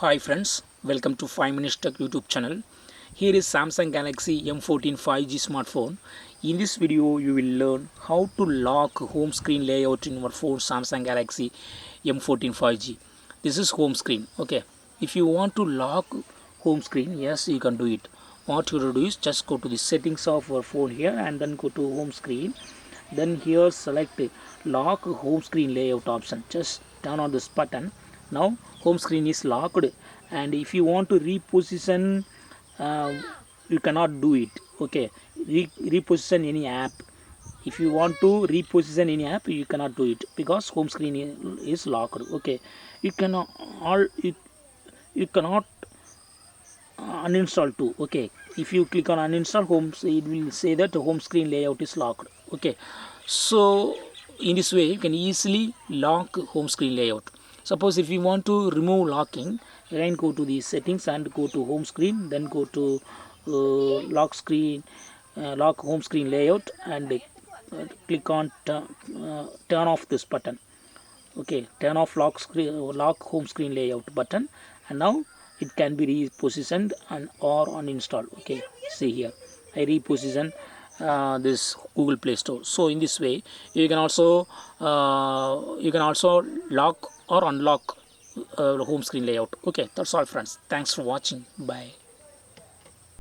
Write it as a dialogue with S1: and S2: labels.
S1: Hi friends, welcome to 5 Minutes Tech YouTube channel. Here is Samsung Galaxy M14 5G smartphone. In this video, you will learn how to lock home screen layout in your phone Samsung Galaxy M14 5G. This is home screen. Okay, if you want to lock home screen, yes, you can do it. What you have to do is just go to the settings of your phone here and then go to home screen. Then here select lock home screen layout option. Just turn on this button. Now home screen is locked, and if you want to reposition, uh, you cannot do it. Okay, reposition any app. If you want to reposition any app, you cannot do it because home screen is locked. Okay, you cannot you cannot uninstall too. Okay, if you click on uninstall home, it will say that the home screen layout is locked. Okay, so in this way you can easily lock home screen layout. Suppose if you want to remove locking, again go to the settings and go to home screen, then go to lock home screen layout, and click on turn off this button. Okay, turn off lock home screen layout button, and now it can be repositioned and or uninstalled. Okay, see here I reposition this Google Play Store. So in this way you can also lock or unlock home screen layout. Okay, that's all friends, thanks for watching, bye.